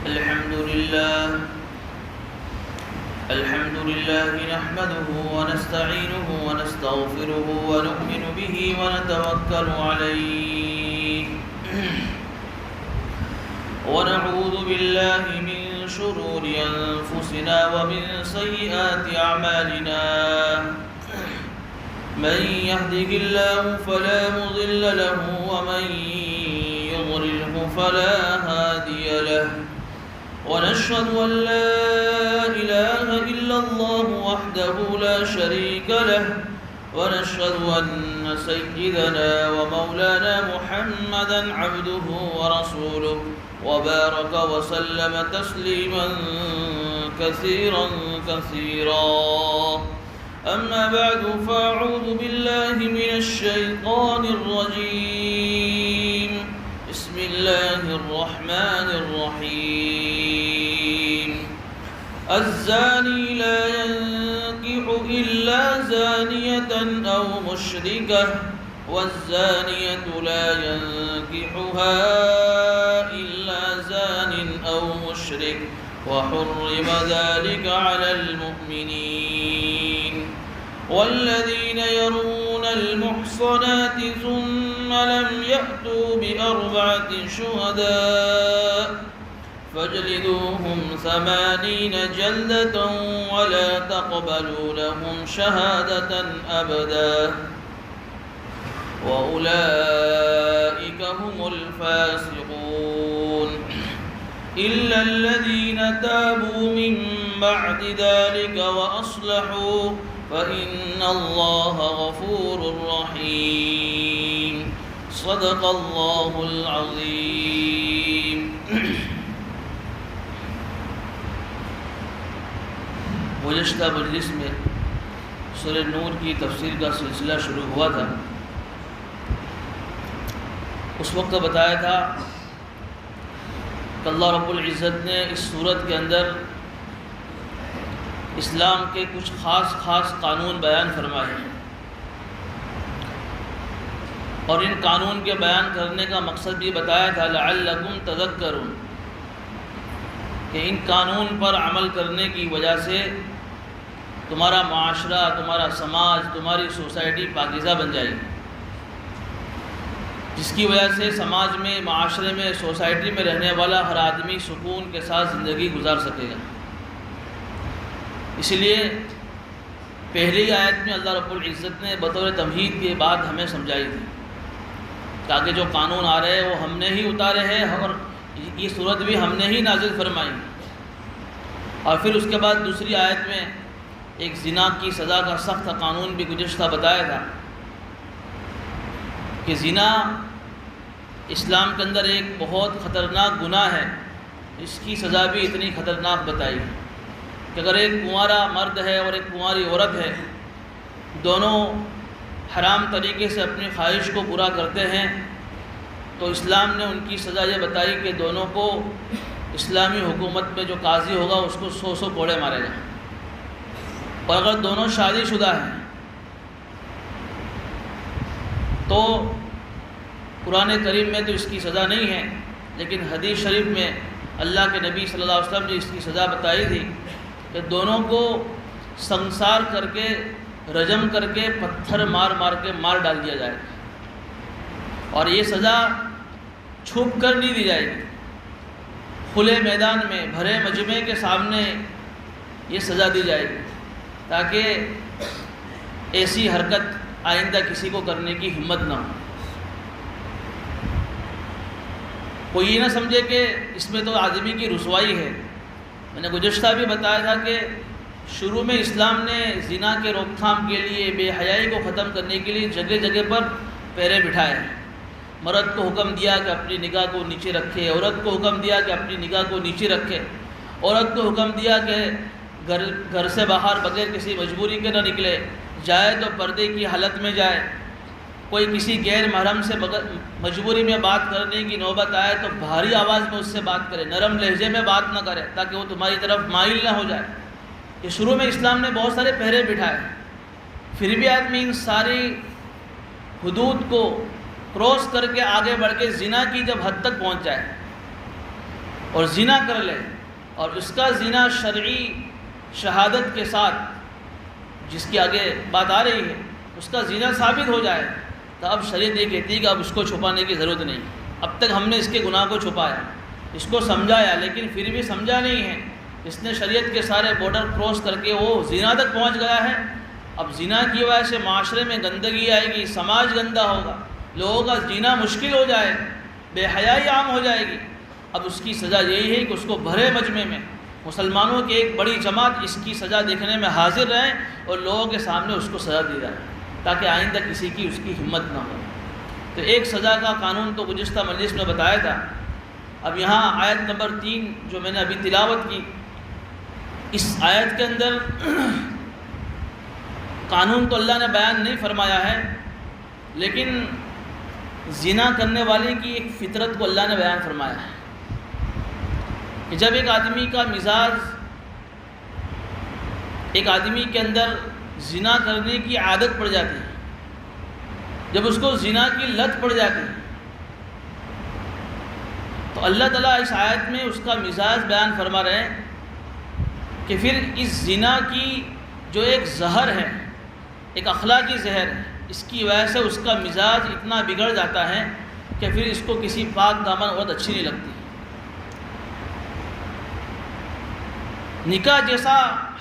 الحمد لله نحمده ونستعينه ونستغفره ونؤمن به ونتوكل عليه ونعوذ بالله من شرور أنفسنا ومن سيئات أعمالنا من يهده الله فلا مضل له ومن يضلله فلا هادي له ونشهد أن لا إله إلا الله وحده لا شريك له ونشهد أن سيدنا ومولانا محمدا عبده ورسوله وبارك وسلم تسليما كثيرا أما بعد فأعوذ بالله من الشيطان الرجيم بسم الله الرحمن الرحيم الزاني لا ينكح إلا زانية أو مشركة والزانية لا ينكحها إلا زان أو مشرك وحرم ذلك على المؤمنين والذين يرمون المحصنات ثم لم يأتوا بأربعة شهداء فاجلدوهم 80 جلدة ولا تقبلوا لهم شهادة أبدا وأولئك هم الفاسقون إلا الذين تابوا من بعد ذلك وأصلحوا فإن الله غفور رحيم صدق الله العظيم. گزشتہ مجلس میں سورہ نور کی تفسیر کا سلسلہ شروع ہوا تھا. اس وقت بتایا تھا کہ اللہ رب العزت نے اس صورت کے اندر اسلام کے کچھ خاص قانون بیان فرمائے اور ان قانون کے بیان کرنے کا مقصد بھی بتایا تھا لعلکم تذکرون کہ ان قانون پر عمل کرنے کی وجہ سے تمہارا معاشرہ، تمہارا سماج، تمہاری سوسائٹی پاکیزہ بن جائے گی، جس کی وجہ سے سماج میں، معاشرے میں، سوسائٹی میں رہنے والا ہر آدمی سکون کے ساتھ زندگی گزار سکے گا. اس لیے پہلی آیت میں اللہ رب العزت نے بطور تمہید کی بات ہمیں سمجھائی تھی کہ آگے جو قانون آ رہے ہیں وہ ہم نے ہی اتارے ہیں اور یہ صورت بھی ہم نے ہی نازل فرمائی. اور پھر اس کے بعد دوسری آیت میں ایک زنا کی سزا کا سخت قانون بھی گزشتہ بتایا تھا کہ زنا اسلام کے اندر ایک بہت خطرناک گناہ ہے. اس کی سزا بھی اتنی خطرناک بتائی کہ اگر ایک کنوارا مرد ہے اور ایک کنواری عورت ہے، دونوں حرام طریقے سے اپنی خواہش کو پورا کرتے ہیں تو اسلام نے ان کی سزا یہ بتائی کہ دونوں کو اسلامی حکومت میں جو قاضی ہوگا اس کو 100 کوڑے مارے گا. اور اگر دونوں شادی شدہ ہیں تو قرآن کریم میں تو اس کی سزا نہیں ہے، لیکن حدیث شریف میں اللہ کے نبی صلی اللہ علیہ وسلم نے اس کی سزا بتائی تھی کہ دونوں کو سنسار کر کے، رجم کر کے، پتھر مار کے مار ڈال دیا جائے گا. اور یہ سزا چھپ کر نہیں دی جائے گی، کھلے میدان میں بھرے مجمع کے سامنے یہ سزا دی جائے گی تاکہ ایسی حرکت آئندہ کسی کو کرنے کی ہمت نہ ہو. کوئی یہ نہ سمجھے کہ اس میں تو آدمی کی رسوائی ہے. میں نے گزشتہ بھی بتایا تھا کہ شروع میں اسلام نے زنا کے روک تھام کے لیے، بے حیائی کو ختم کرنے کے لیے جگہ جگہ پر پہرے بٹھائے ہیں. مرد کو حکم دیا کہ اپنی نگاہ کو نیچے رکھے، عورت کو حکم دیا کہ اپنی نگاہ کو نیچے رکھے، عورت کو حکم دیا کہ گھر سے باہر بغیر کسی مجبوری کے نہ نکلے، جائے تو پردے کی حالت میں جائے. کوئی کسی غیر محرم سے مجبوری میں بات کرنے کی نوبت آئے تو بھاری آواز میں اس سے بات کرے، نرم لہجے میں بات نہ کرے تاکہ وہ تمہاری طرف مائل نہ ہو جائے. کہ شروع میں اسلام نے بہت سارے پہرے بٹھائے، پھر بھی آدمی ان ساری حدود کو کراس کر کے آگے بڑھ کے زنا کی جب حد تک پہنچ جائے اور زنا کر لے اور اس کا زنا شرعی شہادت کے ساتھ، جس کی آگے بات آ رہی ہے، اس کا زنا ثابت ہو جائے تو اب شریعت یہ کہتی ہے کہ اب اس کو چھپانے کی ضرورت نہیں۔ اب تک ہم نے اس کے گناہ کو چھپایا، اس کو سمجھایا، لیکن پھر بھی سمجھا نہیں ہے، اس نے شریعت کے سارے بارڈر کراس کر کے وہ زنا تک پہنچ گیا ہے۔ اب زنا کی وجہ سے معاشرے میں گندگی آئے گی، سماج گندا ہوگا، لوگوں کا جینا مشکل ہو جائے، بے حیائی عام ہو جائے گی۔ اب اس کی سزا یہی ہے کہ اس کو بھرے مجمع میں مسلمانوں کی ایک بڑی جماعت اس کی سزا دیکھنے میں حاضر رہیں اور لوگوں کے سامنے اس کو سزا دی جائے، تاکہ آئندہ کسی کی اس کی ہمت نہ ہو۔ تو ایک سزا کا قانون تو گزشتہ مجلس میں بتایا تھا۔ اب یہاں آیت نمبر 3 جو میں نے ابھی تلاوت کی، اس آیت کے اندر قانون تو اللہ نے بیان نہیں فرمایا ہے، لیکن زنا کرنے والے کی ایک فطرت کو اللہ نے بیان فرمایا ہے کہ جب ایک آدمی کا مزاج، ایک آدمی کے اندر زنا کرنے کی عادت پڑ جاتی ہے، جب اس کو زنا کی لت پڑ جاتی ہے، تو اللہ تعالیٰ اس آیت میں اس کا مزاج بیان فرما رہے ہیں کہ پھر اس زنا کی جو ایک زہر ہے، ایک اخلاقی زہر ہے، اس کی وجہ سے اس کا مزاج اتنا بگڑ جاتا ہے کہ پھر اس کو کسی پاک دامن عورت اچھی نہیں لگتی۔ نکاح جیسا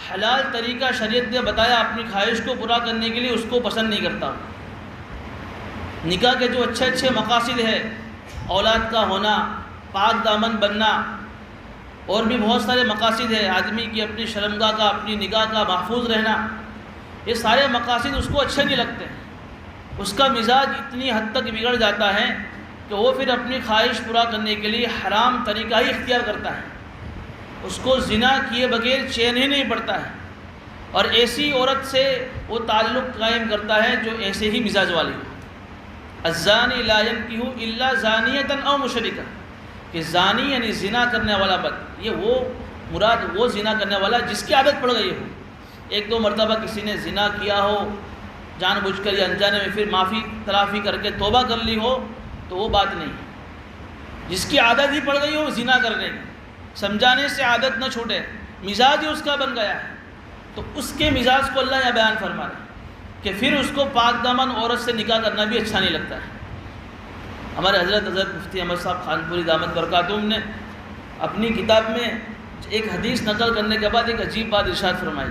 حلال طریقہ شریعت نے بتایا اپنی خواہش کو پورا کرنے کے لیے، اس کو پسند نہیں کرتا۔ نکاح کے جو اچھے اچھے مقاصد ہے، اولاد کا ہونا، پاک دامن بننا، اور بھی بہت سارے مقاصد ہیں، آدمی کی اپنی شرمگاہ کا، اپنی نگاہ کا محفوظ رہنا، یہ سارے مقاصد اس کو اچھے نہیں لگتے۔ اس کا مزاج اتنی حد تک بگڑ جاتا ہے کہ وہ پھر اپنی خواہش پورا کرنے کے لیے حرام طریقہ ہی اختیار کرتا ہے، اس کو زنا کیے بغیر چین ہی نہیں پڑتا ہے، اور ایسی عورت سے وہ تعلق قائم کرتا ہے جو ایسے ہی مزاج والی ہو۔ الزانی لا ينکح الا زانیۃ او مشرکہ، کہ زانی یعنی زنا کرنے والا مرد، یہ وہ مراد وہ زنا کرنے والا جس کی عادت پڑ گئی ہو۔ ایک دو مرتبہ کسی نے زنا کیا ہو جان بوجھ کر یا انجانے میں، پھر معافی تلافی کر کے توبہ کر لی ہو تو وہ بات نہیں۔ جس کی عادت ہی پڑ گئی ہو زنا کرنے کی، سمجھانے سے عادت نہ چھوٹے، مزاج ہی اس کا بن گیا ہے، تو اس کے مزاج کو اللہ یہاں بیان فرما رہا ہے کہ پھر اس کو پاک دامن عورت سے نکاح کرنا بھی اچھا نہیں لگتا ہے۔ ہمارے حضرت مفتی احمد صاحب خانپوری دامت برکاتہم نے اپنی کتاب میں ایک حدیث نقل کرنے کے بعد ایک عجیب بات ارشاد فرمائی،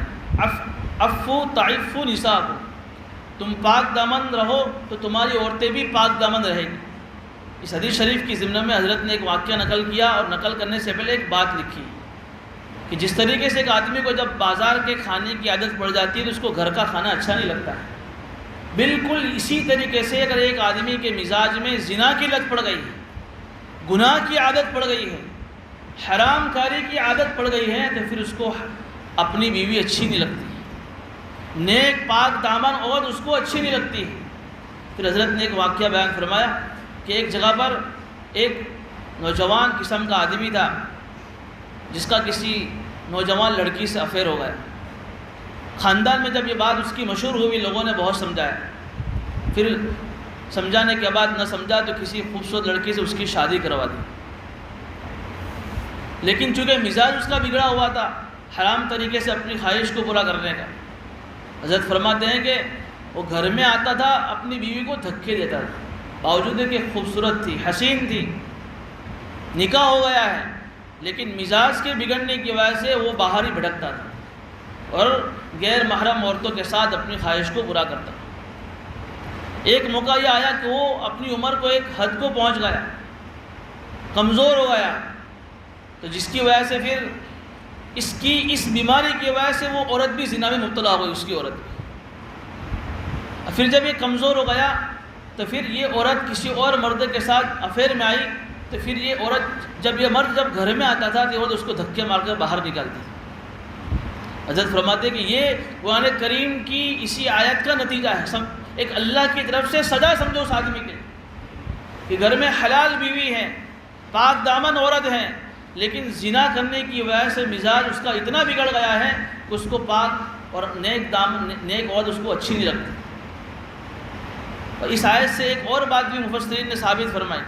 عفو تعفو نساءکم، تم پاک دامن رہو تو تمہاری عورتیں بھی پاک دامن رہیں گی۔ اس حدیث شریف کی ضمن میں حضرت نے ایک واقعہ نقل کیا، اور نقل کرنے سے پہلے ایک بات لکھی کہ جس طریقے سے ایک آدمی کو جب بازار کے کھانے کی عادت پڑ جاتی ہے تو اس کو گھر کا کھانا اچھا نہیں لگتا ہے، بالکل اسی طریقے سے اگر ایک آدمی کے مزاج میں زنا کی لت پڑ گئی ہے، گناہ کی عادت پڑ گئی ہے، حرام کاری کی عادت پڑ گئی ہے، تو پھر اس کو اپنی بیوی اچھی نہیں لگتی، نیک پاک دامن اور اس کو اچھی نہیں لگتی۔ پھر حضرت نے ایک واقعہ بیان فرمایا کہ ایک جگہ پر ایک نوجوان قسم کا آدمی تھا جس کا کسی نوجوان لڑکی سے افیئر ہو گیا۔ خاندان میں جب یہ بات اس کی مشہور ہوئی، لوگوں نے بہت سمجھایا، پھر سمجھانے کے بعد نہ سمجھا تو کسی خوبصورت لڑکی سے اس کی شادی کروا دی، لیکن چونکہ مزاج اس کا بگڑا ہوا تھا حرام طریقے سے اپنی خواہش کو پورا کرنے کا، حضرت فرماتے ہیں کہ وہ گھر میں آتا تھا اپنی بیوی کو دھکے دیتا تھا، باوجود کہ خوبصورت تھی، حسین تھی، نکاح ہو گیا ہے، لیکن مزاج کے بگڑنے کی وجہ سے وہ باہر ہی بھٹکتا تھا اور غیر محرم عورتوں کے ساتھ اپنی خواہش کو پورا کرتا تھا۔ ایک موقع یہ آیا کہ وہ اپنی عمر کو ایک حد کو پہنچ گیا، کمزور ہو گیا، تو جس کی وجہ سے پھر اس بیماری کی وجہ سے وہ عورت بھی زنا میں مبتلا ہو گئی، اس کی عورت بھی۔ پھر جب یہ کمزور ہو گیا تو پھر یہ عورت کسی اور مرد کے ساتھ افیئر میں آئی، تو پھر یہ عورت جب گھر میں آتا تھا تو یہ عورت اس کو دھکے مار کر باہر نکالتی۔ حضرت فرماتے کہ یہ قرآن کریم کی اسی آیت کا نتیجہ ہے، ایک اللہ کی طرف سے سزا سمجھو اس آدمی کے کہ گھر میں حلال بیوی ہے، پاک دامن عورت ہے، لیکن زنا کرنے کی وجہ سے مزاج اس کا اتنا بگڑ گیا ہے کہ اس کو پاک اور نیک عورت اس کو اچھی نہیں لگتی۔ اور اس آیت سے ایک اور بات بھی مفسرین نے ثابت فرمائی،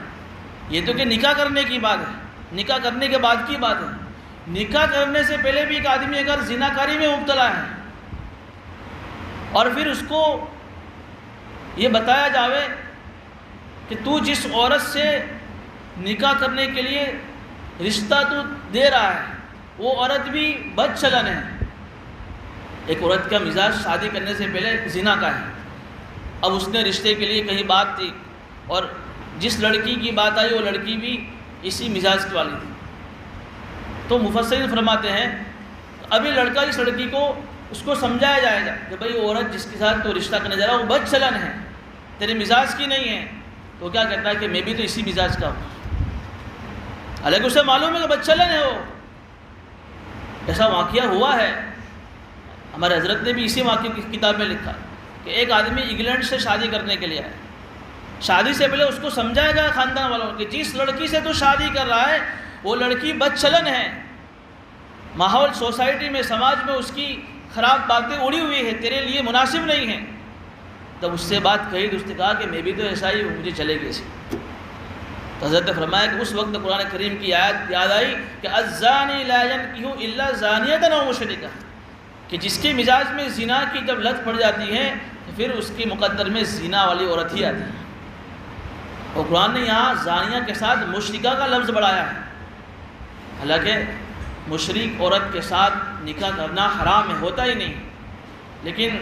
یہ تو کہ نکاح کرنے کی بات ہے، نکاح کرنے کے بعد کی بات ہے. نکاح کرنے سے پہلے بھی ایک آدمی اگر زنا کاری میں مبتلا ہے اور پھر اس کو یہ بتایا جاوے کہ تو جس عورت سے نکاح کرنے کے لیے رشتہ تو دے رہا ہے وہ عورت بھی بد چلن ہے. ایک عورت کا مزاج شادی کرنے سے پہلے زنا کا ہے. اب اس نے رشتے کے لیے کہیں بات تھی اور جس لڑکی کی بات آئی وہ لڑکی بھی اسی مزاج کی والی تھی. تو مفسرین فرماتے ہیں ابھی لڑکا اس لڑکی کو اس کو سمجھایا جائے گا کہ بھائی وہ عورت جس کے ساتھ تو رشتہ کرنے جا رہا ہے وہ بد چلن ہے، تیرے مزاج کی نہیں ہے. تو کیا کہتا ہے کہ میں بھی تو اسی مزاج کا ہوں، حالانکہ اسے معلوم ہے کہ بد چلن ہے. وہ ایسا واقعہ ہوا ہے، ہمارے حضرت نے بھی اسی واقعے کی کتاب میں لکھا کہ ایک آدمی انگلینڈ سے شادی کرنے کے لیے آیا. شادی سے پہلے اس کو سمجھایا گیا خاندان والوں کہ جس لڑکی سے تو شادی کر رہا ہے وہ لڑکی بد چلن ہے، ماحول سوسائٹی میں سماج میں اس کی خراب باتیں اڑی ہوئی ہے، تیرے لیے مناسب نہیں ہے. تب اس سے بات کہی تو اس نے کہا کہ میں بھی تو ایسا ہی ہوں، مجھے چلے گی ایسے. تو حضرت نے فرمایا کہ اس وقت قرآن کریم کی آیت یاد آئی کہ الزانی لا ينکح الا زانیۃ او مشرکہ، کہ جس کے مزاج میں زنا کی جب لت پڑ جاتی ہے تو پھر اس کے مقدر میں زنا والی عورت ہی آتی ہے. اور قرآن نے یہاں زانیہ کے ساتھ مشرکہ کا لفظ بڑھایا ہے، حالانکہ مشرک عورت کے ساتھ نکاح کرنا حرام ہے، ہوتا ہی نہیں. لیکن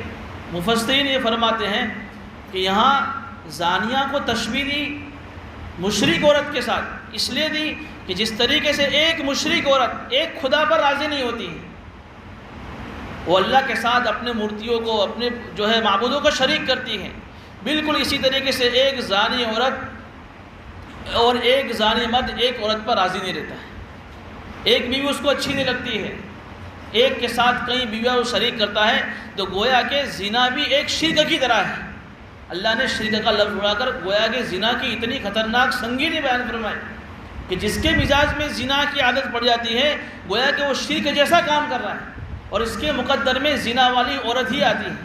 مفسرین یہ فرماتے ہیں کہ یہاں زانیہ کو تشبیہ دی مشرک عورت کے ساتھ اس لیے دی کہ جس طریقے سے ایک مشرک عورت ایک خدا پر راضی نہیں ہوتی ہے، وہ اللہ کے ساتھ اپنے مورتیوں کو اپنے جو ہے معبودوں کو شریک کرتی ہیں، بالکل اسی طریقے سے ایک زانی عورت اور ایک زانی مرد ایک عورت پر راضی نہیں رہتا ہے. ایک بیوی اس کو اچھی نہیں لگتی ہے، ایک کے ساتھ کئی بیویاں وہ شریک کرتا ہے، تو گویا کہ زنا بھی ایک شرک کی طرح ہے. اللہ نے شرک کا لفظ اڑا کر گویا کہ زنا کی اتنی خطرناک سنگینی بیان فرمائی کہ جس کے مزاج میں زنا کی عادت پڑ جاتی ہے گویا کہ وہ شرک جیسا کام کر رہا ہے اور اس کے مقدر میں زنا والی عورت ہی آتی ہے.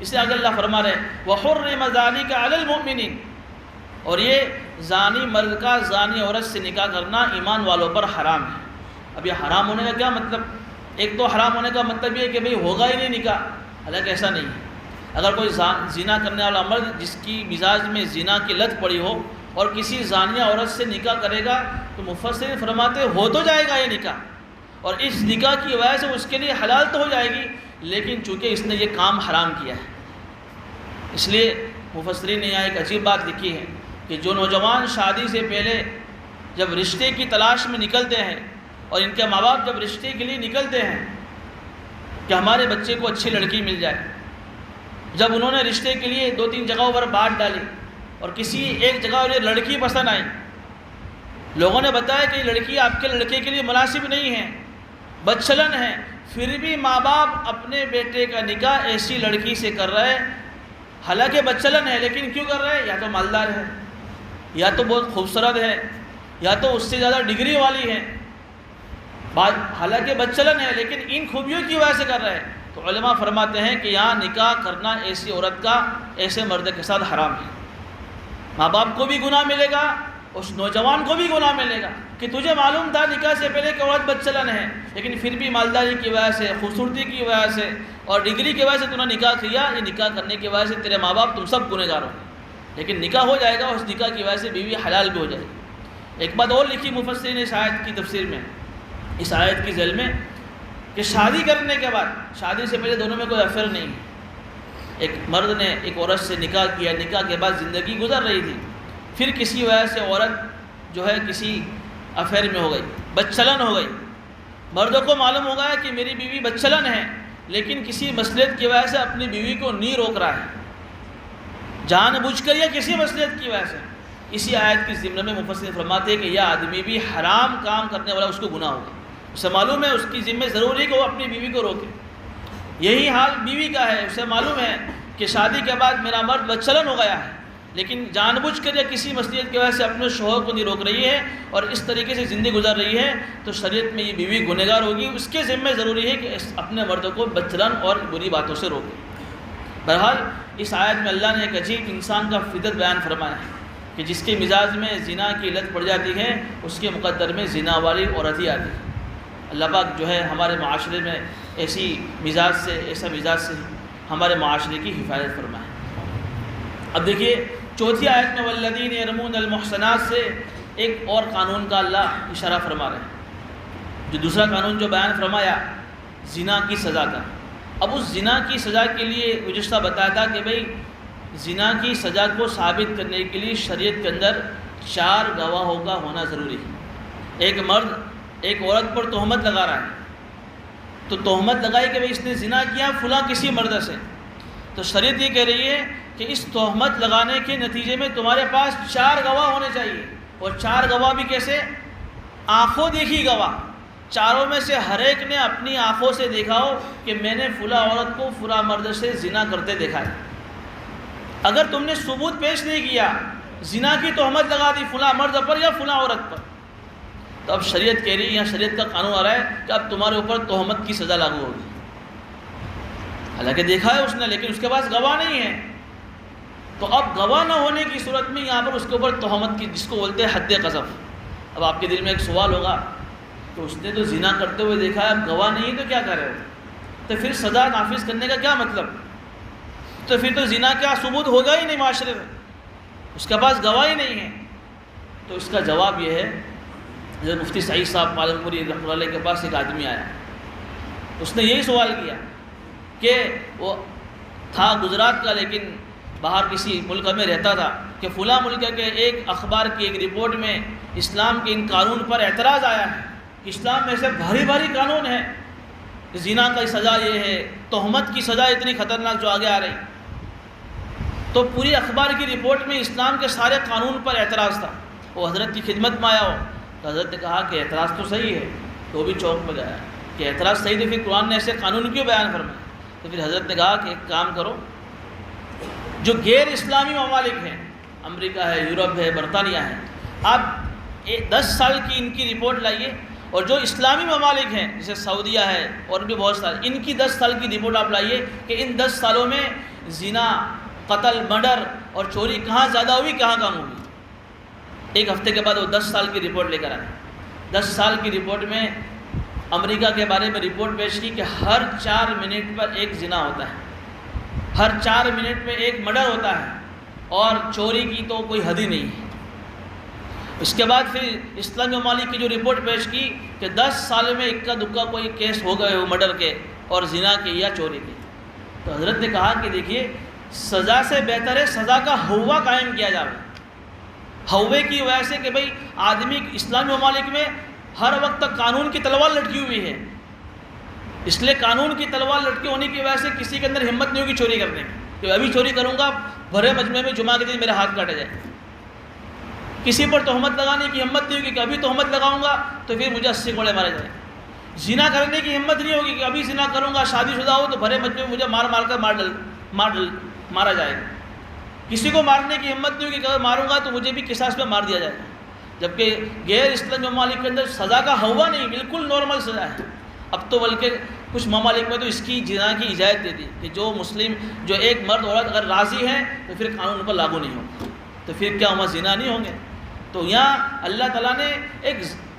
اس لیے آگے اللہ فرما رہے وَحُرِّمَ ذَلِكَ عَلَى الْمُؤْمِنِينَ، اور یہ زانی مرد کا زانی عورت سے نکاح کرنا ایمان والوں پر حرام ہے. اب یہ حرام ہونے کا کیا مطلب؟ ایک تو حرام ہونے کا مطلب یہ ہے کہ بھئی ہوگا ہی نہیں نکاح، حالانکہ ایسا نہیں ہے. اگر کوئی زنا کرنے والا مرد جس کی مزاج میں زنا کی لت پڑی ہو اور کسی زانیہ عورت سے نکاح کرے گا تو مفسرین فرماتے ہو تو جائے گا یہ نکاح، اور اس نکاح کی وجہ سے اس کے لیے حلال تو ہو جائے گی، لیکن چونکہ اس نے یہ کام حرام کیا ہے. اس لیے مفسرین نے یہاں ایک عجیب بات لکھی ہے کہ جو نوجوان شادی سے پہلے جب رشتے کی تلاش میں نکلتے ہیں اور ان کے ماں باپ جب رشتے کے لیے نکلتے ہیں کہ ہمارے بچے کو اچھی لڑکی مل جائے، جب انہوں نے رشتے کے لیے 2-3 جگہوں پر بات ڈالی اور کسی ایک جگہ اور یہ لڑکی پسند آئی، لوگوں نے بتایا کہ یہ لڑکی آپ کے لڑکے کے لیے مناسب نہیں ہے، بد چلن ہے، پھر بھی ماں باپ اپنے بیٹے کا نکاح ایسی لڑکی سے کر رہے ہیں، حالانکہ بد چلن ہے لیکن کیوں کر رہے ہیں؟ یا تو مالدار ہے، یا تو بہت خوبصورت ہے، یا تو اس سے زیادہ ڈگری والی ہے، حالانکہ بد چلن ہے لیکن ان خوبیوں کی وجہ سے کر رہے ہیں. تو علماء فرماتے ہیں کہ یہاں نکاح کرنا ایسی عورت کا ایسے مرد کے ساتھ حرام ہے. ماں باپ کو بھی گناہ ملے گا، اس نوجوان کو بھی گناہ ملے گا کہ تجھے معلوم تھا نکاح سے پہلے کہ عورت بد چلن ہے، لیکن پھر بھی مالداری کی وجہ سے، خوبصورتی کی وجہ سے اور ڈگری کی وجہ سے تم نے نکاح کیا. یہ نکاح کرنے کی وجہ سے تیرے ماں باپ تم سب گنہگار ہو، لیکن نکاح ہو جائے گا، اس نکاح کی وجہ سے بیوی حلال بھی ہو جائے گی. ایک بات اور لکھی مفسرین نے اس آیت کی تفسیر میں، اس آیت کی ذیل میں، کہ شادی کرنے کے بعد، شادی سے پہلے دونوں میں کوئی افیئر نہیں ہے. ایک مرد نے ایک عورت سے نکاح کیا، نکاح کے بعد زندگی گزر رہی تھی، پھر کسی وجہ سے عورت جو ہے کسی افیئر میں ہو گئی، بد چلن ہو گئی. مردوں کو معلوم ہو گیا کہ میری بیوی بد چلن ہے، لیکن کسی مصلحت کی وجہ سے اپنی بیوی کو نہیں روک رہا ہے، جان بوجھ کر یا کسی مصلحت کی وجہ سے. اسی آیت کی ضمن میں مفسرین فرماتے ہیں کہ یہ آدمی بھی حرام کام کرنے والا، اس کو گناہ ہوگا. اسے معلوم ہے اس کی ذمہ ضروری کہ وہ اپنی بیوی کو روکے. یہی حال بیوی کا ہے، اسے معلوم ہے کہ شادی کے بعد میرا مرد بد چلن ہو گیا ہے، لیکن جان بوجھ کر یا کسی مصلحت کی وجہ سے اپنے شوہر کو نہیں روک رہی ہے اور اس طریقے سے زندگی گزار رہی ہے، تو شریعت میں یہ بیوی گنہگار ہوگی. اس کے ذمہ ضروری ہے کہ اپنے مرد کو بد چلن اور بری باتوں سے روکے. بہرحال اس آیت میں اللہ نے ایک عجیب انسان کا فطرت بیان فرمایا ہے کہ جس کے مزاج میں زنا کی لت پڑ جاتی ہے اس کے مقدر میں زنا والی عورت ہی آتی ہے۔ اللہ پاک جو ہے ہمارے معاشرے میں ایسا مزاج سے ہمارے معاشرے کی حفاظت فرمائے۔ اب دیکھیے چوتھی آیت میں والذین یرمون المحصنات سے ایک اور قانون کا اللہ اشارہ فرما رہے ہیں۔ جو دوسرا قانون جو بیان فرمایا زنا کی سزا کا، اب اس زنا کی سزا کے لیے گزشتہ بتایا تھا کہ بھئی زنا کی سزا کو ثابت کرنے کے لیے شریعت کے اندر 4 گواہوں کا ہونا ضروری ہے۔ ایک مرد ایک عورت پر تہمت لگا رہا ہے، تو تہمت لگائی کہ بھئی اس نے زنا کیا فلاں کسی مرد سے، تو شریعت یہ کہہ رہی ہے کہ اس تہمت لگانے کے نتیجے میں تمہارے پاس 4 گواہ ہونے چاہیے، اور 4 گواہ بھی کیسے؟ آنکھوں دیکھی گواہ، چاروں میں سے ہر ایک نے اپنی آنکھوں سے دیکھا ہو کہ میں نے فلاں عورت کو فلاں مرد سے زنا کرتے دیکھا ہے۔ اگر تم نے ثبوت پیش نہیں کیا، زنا کی تہمت لگا دی فلاں مرد پر یا فلاں عورت پر، تو اب شریعت کہہ رہی ہے، یہاں شریعت کا قانون آ رہا ہے کہ اب تمہارے اوپر تہمت کی سزا لاگو ہوگی۔ حالانکہ دیکھا ہے اس نے لیکن اس کے پاس گواہ نہیں ہے، تو اب گواہ نہ ہونے کی صورت میں یہاں پر اس کے اوپر تہمت کی، جس کو بولتے ہیں حد قذف۔ اب آپ کے دل میں ایک سوال ہوگا کہ اس نے تو زنا کرتے ہوئے دیکھا ہے، اب گواہ نہیں ہے تو کیا کرے؟ تو پھر سزا نافذ کرنے کا کیا مطلب؟ تو پھر تو زنا کیا ثبوت ہوگا ہی نہیں معاشرے میں، اس کے پاس گواہ ہی نہیں ہے۔ تو اس کا جواب یہ ہے، حضرت مفتی سعید صاحب پالن پوری رحمۃ اللہ علیہ کے پاس ایک آدمی آیا، اس نے یہی سوال کیا کہ وہ تھا گجرات کا لیکن باہر کسی ملک میں رہتا تھا، کہ فلاں ملک کے ایک اخبار کی ایک رپورٹ میں اسلام کے ان قانون پر اعتراض آیا ہے کہ اسلام میں سے بھاری بھاری قانون ہے، زنا کی سزا یہ ہے، تہمت کی سزا اتنی خطرناک جو آگے آ رہی، تو پوری اخبار کی رپورٹ میں اسلام کے سارے قانون پر اعتراض تھا۔ وہ حضرت کی خدمت میں آیا ہو تو حضرت نے کہا کہ اعتراض تو صحیح ہے، تو بھی چوک میں گیا کہ اعتراض صحیح تو پھر قرآن نے ایسے قانون کیوں بیان فرمائے؟ تو پھر حضرت نے کہا کہ ایک کام کرو، جو غیر اسلامی ممالک ہیں، امریکہ ہے، یورپ ہے، برطانیہ ہے، آپ 10 سال کی ان کی رپورٹ لائیے، اور جو اسلامی ممالک ہیں جیسے سعودیہ ہے اور بھی بہت سارے، ان کی 10 سال کی رپورٹ آپ لائیے کہ ان 10 سالوں میں زنا، قتل، مرڈر اور چوری کہاں زیادہ ہوئی، کہاں کم ہوئی۔ ایک ہفتے کے بعد وہ 10 سال کی رپورٹ لے کر آئے۔ 10 سال کی رپورٹ میں امریکہ کے بارے میں رپورٹ پیش کی کہ ہر 4 منٹ پر ایک زنا ہوتا ہے، ہر 4 منٹ میں ایک مرڈر ہوتا ہے، اور چوری کی تو کوئی حد ہی نہیں ہے۔ اس کے بعد پھر اسلامی ممالک کی جو رپورٹ پیش کی کہ 10 سال میں اکا دکا کوئی کیس ہو گئے ہو مرڈر کے اور زنا کے یا چوری کے۔ تو حضرت نے کہا کہ دیکھیے سزا سے بہتر ہے سزا کا ہوّا قائم کیا جائے، ہوّے کی وجہ سے کہ بھئی آدمی اسلامی ممالک میں ہر وقت تک قانون کی تلوار لٹکی ہوئی ہے، اس لیے قانون کی تلوار لٹکی ہونے کی وجہ سے کسی کے اندر ہمت نہیں ہوگی چوری کرنے کی، کہ ابھی چوری کروں گا بھرے مجمع میں جمعہ کے دن میرے ہاتھ کاٹے جائے۔ کسی پر تہمت لگانے کی ہمت نہیں ہوگی کہ ابھی تہمت لگاؤں گا تو پھر مجھے 80 کوڑے مارے جائیں۔ زنا کرنے کی ہمت نہیں ہوگی کہ ابھی زنا کروں گا، شادی شدہ ہو تو بھرے مجمع میں مجھے مارا جائے گا۔ کسی کو مارنے کی ہمت نہیں ہوگی کہ اگر ماروں گا تو مجھے بھی قصاص میں مار دیا جائے گا، جبکہ غیر اسلامی ممالک کے اندر سزا کا ہوا نہیں، بالکل نارمل سزا ہے۔ اب تو بلکہ کچھ ممالک میں تو اس کی زنا کی اجازت دے دی کہ جو ایک مرد عورت اگر راضی ہے تو پھر قانون پر لاگو نہیں ہوگا، تو پھر کیا ہم زنا نہیں ہوں گے؟ تو یہاں اللہ تعالیٰ نے ایک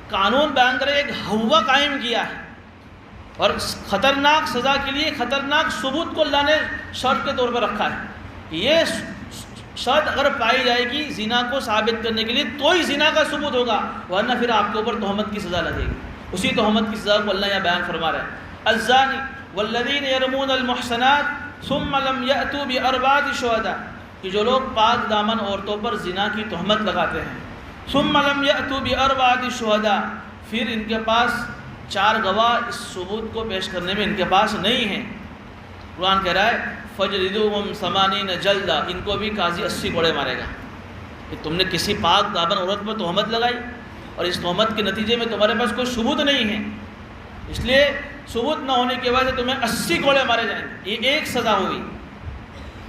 قانون بیان کرے، ایک ہوا قائم کیا ہے، اور خطرناک سزا کے لیے خطرناک ثبوت کو اللہ نے شرط کے طور پر رکھا ہے۔ یہ شرط اگر پائی جائے گی زنا کو ثابت کرنے کے لیے تو ہی زنا کا ثبوت ہوگا، ورنہ پھر آپ کے اوپر تہمت کی سزا لگے گی۔ اسی تہمت کی سزا کو اللہ یہاں بیان فرما رہا ہے، الزانی والذین یرمون المحصنات ثم لم یأتوا بأربعۃ شہداء، کہ جو لوگ پاک دامن عورتوں پر زنا کی تہمت لگاتے ہیں، ثم لم یأتوا بأربعۃ شہداء، پھر ان کے پاس 4 گواہ اس ثبوت کو پیش کرنے میں ان کے پاس نہیں ہیں۔ قرآن کہہ رہا ہے فجلدوہم 80 جلدہ، ان کو بھی قاضی 80 کوڑے مارے گا کہ تم نے کسی پاک دامن عورت پر تہمت لگائی اور اس تہمت کے نتیجے میں تمہارے پاس کوئی ثبوت نہیں ہے، اس لیے ثبوت نہ ہونے کی وجہ سے تمہیں 80 کوڑے مارے جائیں گے۔ یہ ایک سزا ہوئی۔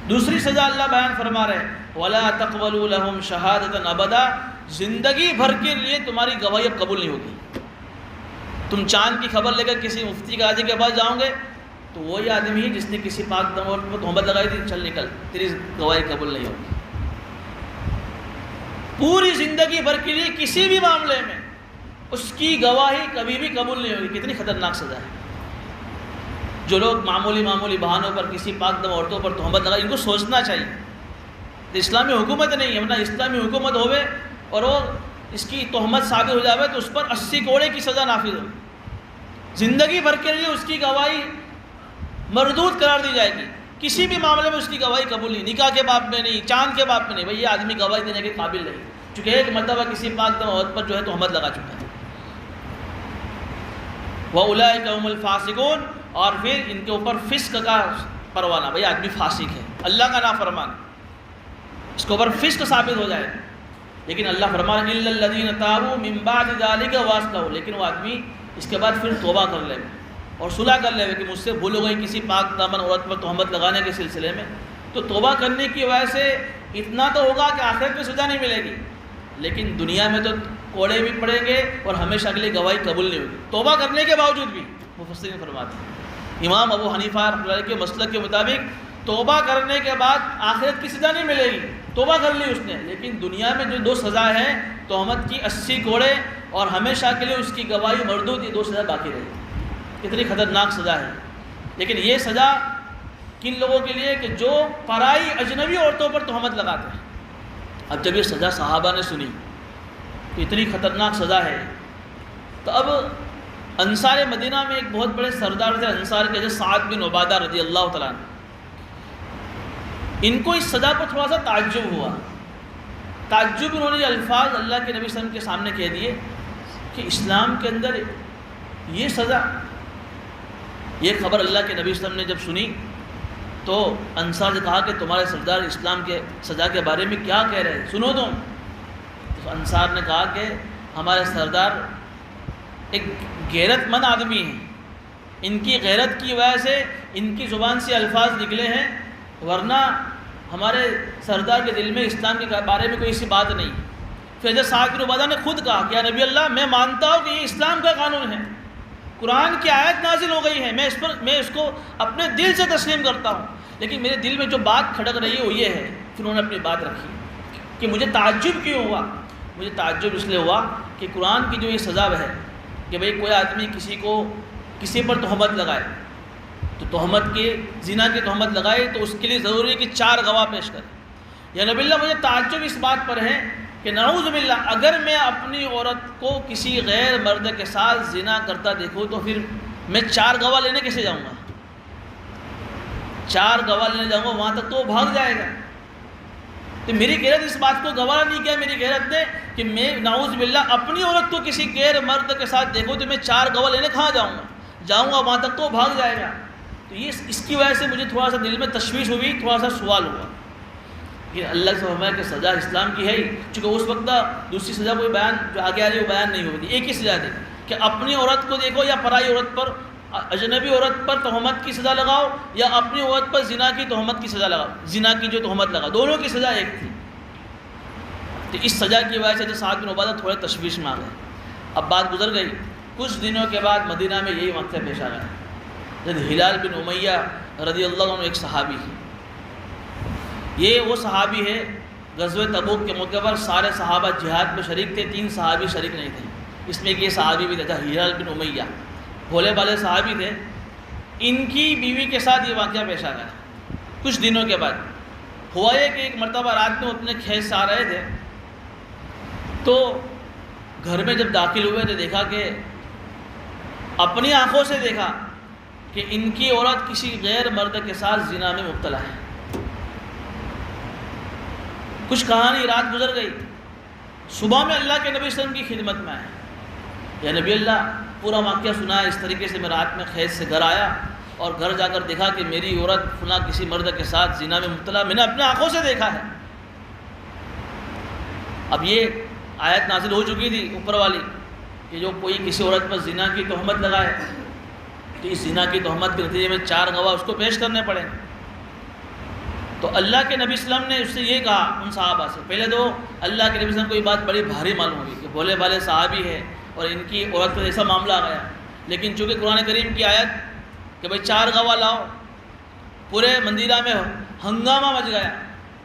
دوسری سزا اللہ بیان فرما رہے ہیں وَلَا تَقْبَلُوا لَهُمْ شَهَادَةً أَبَدًا، زندگی بھر کے لیے تمہاری گواہی اب قبول نہیں ہوگی۔ تم چاند کی خبر لے کر کسی مفتی قاضی کے پاس جاؤ گے تو وہی آدمی ہے جس نے کسی پاک دامن پر تہمت لگائی تھی، چل نکل، تیری گواہی قبول نہیں ہوگی۔ پوری زندگی بھر کے لیے کسی بھی معاملے میں اس کی گواہی کبھی بھی قبول نہیں ہوگی۔ کتنی خطرناک سزا ہے۔ جو لوگ معمولی بہانوں پر کسی پاک دم عورتوں پر تہمت لگائے، ان کو سوچنا چاہیے تو اسلامی حکومت نہیں ہے، ورنہ اسلامی حکومت ہوئے اور وہ اس کی تہمت ثابت ہو جائے تو اس پر 80 کوڑے کی سزا نافذ ہوگی، زندگی بھر کے لیے اس کی گواہی مردود قرار دی جائے گی۔ کسی بھی معاملے میں اس کی گواہی قبول نہیں، نکاح کے باب میں نہیں، چاند کے باب میں نہیں، بھئی یہ آدمی گواہی دینے کے قابل نہیں، چونکہ ایک مرتبہ کسی پاک دم عورت پر جو ہے تہمت لگا چکا ہے۔ وَأُولَٰئِكَ هُمُ الْفَاسِقُونَ، اور پھر ان کے اوپر فسق کا پروانہ، بھئی آدمی فاسق ہے، اللہ کا نافرمان، اس کے اوپر فسق ثابت ہو جائے۔ لیکن اللہ فرمان إِلَّا الَّذِينَ تَابُوا مِن بَعْدِ ذَلِكَ وَأَصْلَحُوا، لیکن وہ آدمی اس کے بعد پھر توبہ کر لے اور صلح کر لے کہ مجھ سے بھول ہو گئی کسی پاک دامن عورت پر تہمت لگانے کے سلسلے میں، تو توبہ کرنے کی وجہ سے اتنا تو ہوگا کہ آخرت میں سزا نہیں ملے گی، لیکن دنیا میں تو کوڑے بھی پڑیں گے اور ہمیشہ اگلی گواہی قبول نہیں ہوگی توبہ کرنے کے باوجود بھی۔ مفسرین فرماتے ہیں امام ابو حنیفہ رحمۃ اللہ علیہ کے مسلک کے مطابق توبہ کرنے کے بعد آخرت کی سزا نہیں ملے گی، توبہ کر لی اس نے، لیکن دنیا میں جو دو سزا ہے تہمت کی 80 کوڑے اور ہمیشہ کے لیے اس کی گواہی مردود، یہ دو سزا باقی رہے گی۔ کتنی خطرناک سزا ہے۔ لیکن یہ سزا کن لوگوں کے لیے کہ جو پرائی اجنبی عورتوں پر تہمت لگاتے ہیں۔ اب جب یہ سزا صحابہ نے سنی کہ اتنی خطرناک سزا ہے، تو اب انصار مدینہ میں ایک بہت بڑے سردار تھے انصار کے، جیسے سعد بن عبادہ رضی اللہ تعالیٰ عنہ، ان کو اس سزا پر تھوڑا سا تعجب ہوا۔ تعجب انہوں نے یہ الفاظ اللہ کے نبی صلی اللہ علیہ وسلم کے سامنے کہہ دیے کہ اسلام کے اندر یہ سزا، یہ خبر اللہ کے نبی صلی اللہ علیہ وسلم نے جب سنی تو انصار سے کہا کہ تمہارے سردار اسلام کے سزا کے بارے میں کیا کہہ رہے ہیں، سنو تم۔ تو انصار نے کہا کہ ہمارے سردار ایک غیرت مند آدمی ہیں، ان کی غیرت کی وجہ سے ان کی زبان سے الفاظ نکلے ہیں، ورنہ ہمارے سردار کے دل میں اسلام کے بارے میں کوئی ایسی بات نہیں۔ پھر حضرت سعد بن عبادہ نے خود کہا کہ یا نبی اللہ، میں مانتا ہوں کہ یہ اسلام کا قانون ہے، قرآن کی آیت نازل ہو گئی ہے، میں اس کو اپنے دل سے تسلیم کرتا ہوں، لیکن میرے دل میں جو بات کھٹک رہی ہے وہ یہ ہے۔ پھر انہوں نے اپنی بات رکھی کہ مجھے تعجب کیوں ہوا؟ مجھے تعجب اس لیے ہوا کہ قرآن کی جو یہ سزا ہے کہ بھئی کوئی آدمی کسی پر تہمت لگائے تو تہمت کے زنا کی تہمت لگائے تو اس کے لیے ضروری ہے کہ 4 گواہ پیش کرے۔ یا نبی اللہ، مجھے تعجب اس بات پر ہے کہ نعوذ باللہ اگر میں اپنی عورت کو کسی غیر مرد کے ساتھ زنا کرتا دیکھوں تو پھر میں 4 گواہ لینے کیسے جاؤں گا؟ 4 گواہ لینے جاؤں گا وہاں تک تو وہ بھاگ جائے گا۔ تو میری غیرت اس بات کو گوارا نہیں کیا میری غیرت نے کہ میں نعوذ باللہ اپنی عورت کو کسی غیر مرد کے ساتھ دیکھوں تو میں 4 گواہ لینے کہاں جاؤں گا وہاں تک تو وہ بھاگ جائے گا۔ تو یہ اس کی وجہ سے مجھے تھوڑا سا دل میں تشویش ہوئی، تھوڑا سا سوال ہوا کہ اللہ سے فرمایا کہ سزا اسلام کی ہے ہی، چونکہ اس وقت دوسری سزا کوئی بیان جو آگے آ رہی ہے وہ بیان نہیں ہوتی، ایک ہی سزا دے کہ اپنی عورت کو دیکھو یا پرائی عورت پر، اجنبی عورت پر تہمت کی سزا لگاؤ یا اپنی عورت پر زنا کی تہمت کی سزا لگاؤ، زنا کی جو تہمت لگاؤ، دونوں کی سزا ایک تھی۔ تو اس سزا کی وجہ سے جو سعد بن عبادہ تھوڑے تشویش میں آ گئے۔ اب بات گزر گئی، کچھ دنوں کے بعد مدینہ میں یہی واقعہ پیش آ گیا۔ جب ہلال بن امیہ رضی اللہ عنہ ایک صحابی ہے، یہ وہ صحابی ہے غزوہ تبوک کے موقع پر سارے صحابہ جہاد میں شریک تھے، 3 صحابی شریک نہیں تھے، اس میں ایک یہ صحابی بھی تھا ہلال بن امیہ، بھولے بالے صحابی تھے۔ ان کی بیوی کے ساتھ یہ واقعہ پیش آ گیا۔ کچھ دنوں کے بعد ہوا یہ کہ ایک مرتبہ رات میں اپنے کھیت سے آ رہے تھے تو گھر میں جب داخل ہوئے تو دیکھا کہ اپنی آنکھوں سے دیکھا کہ ان کی عورت کسی غیر مرد کے ساتھ زنا میں مبتلا ہے۔ کچھ کہانی رات گزر گئی، صبح میں اللہ کے نبی صلی اللہ علیہ وسلم کی خدمت میں آئے، یا نبی اللہ پورا واقعہ سنا ہے اس طریقے سے، میں رات میں کھیت سے گھر آیا اور گھر جا کر دیکھا کہ میری عورت فلاں کسی مرد کے ساتھ زنا میں مبتلا، میں نے اپنے آنکھوں سے دیکھا ہے۔ اب یہ آیت نازل ہو چکی تھی اوپر والی کہ جو کوئی کسی عورت پر زنا کی تہمت لگائے تو اس زنا کی تہمت کے نتیجے میں 4 گواہ اس کو پیش کرنے پڑے۔ تو اللہ کے نبی صلی اللہ علیہ وسلم نے اس سے یہ کہا ان صحابہ سے، پہلے تو اللہ کے نبی صلی اللہ علیہ وسلم کو یہ بات بڑی بھاری معلوم ہوگی کہ بھولے بھالے صحابی ہے اور ان کی عورت پر ایسا معاملہ آ گیا، لیکن چونکہ قرآن کریم کی آیت کہ بھائی 4 گواہ لاؤ، پورے مدینہ میں ہنگامہ مچ گیا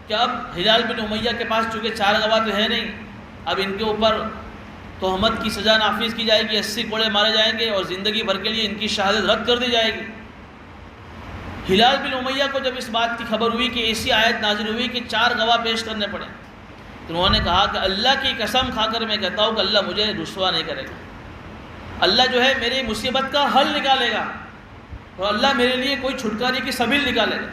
کہ اب ہلال بن امیہ کے پاس چونکہ 4 گواہ تو ہے نہیں، اب ان کے اوپر تہمت کی سزا نافذ کی جائے گی، 80 کوڑے مارے جائیں گے اور زندگی بھر کے لیے ان کی شہادت رد کر دی جائے گی۔ ہلال بن امیہ کو جب اس بات کی خبر ہوئی کہ ایسی آیت نازل ہوئی کہ 4 گواہ پیش کرنے پڑے، تو انہوں نے کہا کہ اللہ کی قسم کھا کر میں کہتا ہوں کہ اللہ مجھے رسوا نہیں کرے گا، اللہ جو ہے میری مصیبت کا حل نکالے گا اور اللہ میرے لیے کوئی چھٹکارے کی سبیل نکالے گا۔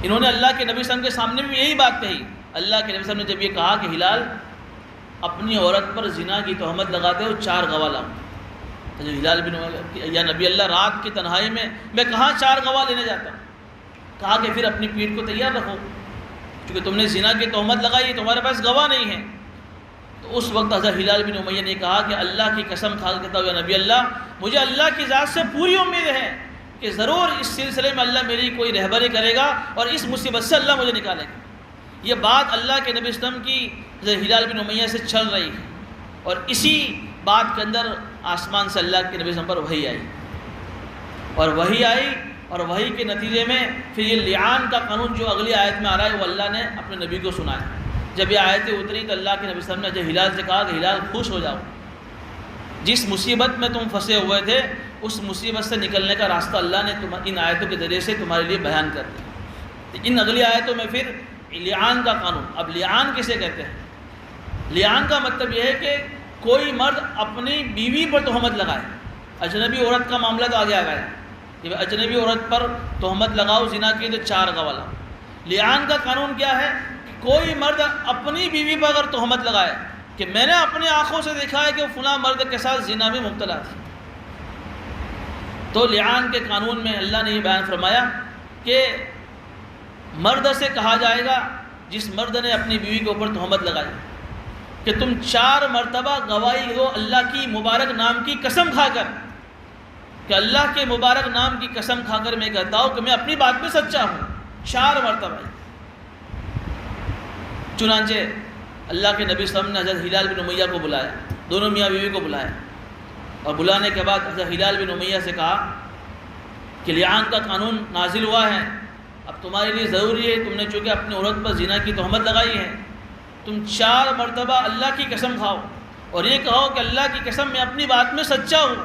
انہوں نے اللہ کے نبی صلی اللہ علیہ وسلم کے سامنے بھی یہی بات کہی۔ اللہ کے نبی صلی اللہ علیہ وسلم نے جب یہ کہا کہ ہلال اپنی عورت پر زنا کی تہمت لگاتے ہو 4 گواہ لاؤ، تو ہلال بن امیہ یا نبی اللہ رات کی تنہائی میں کہاں 4 گواہ لینے جاتا ہوں؟ کہا کہ پھر اپنی پیٹھ کو تیار رکھو، کیونکہ تم نے زنا کی تہمت لگائی، تمہارے پاس گواہ نہیں ہے۔ تو اس وقت حضرت ہلال بن امیہ نے کہا کہ اللہ کی قسم کھا کے کہتا ہوں یا نبی اللہ، مجھے اللہ کی ذات سے پوری امید ہے کہ ضرور اس سلسلے میں اللہ میری کوئی رہبری کرے گا اور اس مصیبت سے اللہ مجھے نکالے گا۔ یہ بات اللہ کے نبی صلی اللہ علیہ وسلم کی حضرت ہلال بن امیہ سے چل رہی ہے، اور اسی بات کے اندر آسمان سے اللہ کے نبی صلی اللہ علیہ وسلم پر وحی آئی، اور وحی کے نتیجے میں پھر یہ لعان کا قانون جو اگلی آیت میں آ رہا ہے وہ اللہ نے اپنے نبی کو سنایا۔ جب یہ آیتیں اتری تو اللہ کے نبی صلی اللہ علیہ وسلم نے جو ہلال سے کہا کہ ہلال خوش ہو جاؤ، جس مصیبت میں تم پھنسے ہوئے تھے اس مصیبت سے نکلنے کا راستہ اللہ نے ان آیتوں کے ذریعے سے تمہارے لیے بیان کر دیا۔ ان اگلی آیتوں میں پھر لعان کا قانون۔ اب لعان کسے کہتے ہیں؟ لعان کا مطلب یہ ہے کہ کوئی مرد اپنی بیوی پر تہمت لگائے۔ اجنبی عورت کا معاملہ تو آگے آ گیا، کہ اجنبی عورت پر تہمت لگاؤ زنا کی تو 4 گواہ لاؤ۔ لعان کا قانون کیا ہے؟ کہ کوئی مرد اپنی بیوی پر اگر تہمت لگائے کہ میں نے اپنی آنکھوں سے دیکھا ہے کہ وہ فلاں مرد کے ساتھ زنا میں مبتلا تھی، تو لعان کے قانون میں اللہ نے یہ بیان فرمایا کہ مرد سے کہا جائے گا جس مرد نے اپنی بیوی کے اوپر تہمت لگائی کہ تم 4 مرتبہ گواہی دو اللہ کی مبارک نام کی قسم کھا کر، کہ اللہ کے مبارک نام کی قسم کھا کر میں کہتا ہوں کہ میں اپنی بات میں سچا ہوں، 4 مرتبہ۔ چنانچہ اللہ کے نبی صلی اللہ علیہ وسلم نے حضرت ہلال بن امیہ کو بلایا، دونوں میاں بیوی کو بلایا، اور بلانے کے بعد حضرت ہلال بن امیہ سے کہا کہ لعان کا قانون نازل ہوا ہے، اب تمہارے لیے ضروری ہے، تم نے چونکہ اپنی عورت پر زنا کی تہمت لگائی ہے، تم 4 مرتبہ اللہ کی قسم کھاؤ اور یہ کہو کہ اللہ کی قسم میں اپنی بات میں سچا ہوں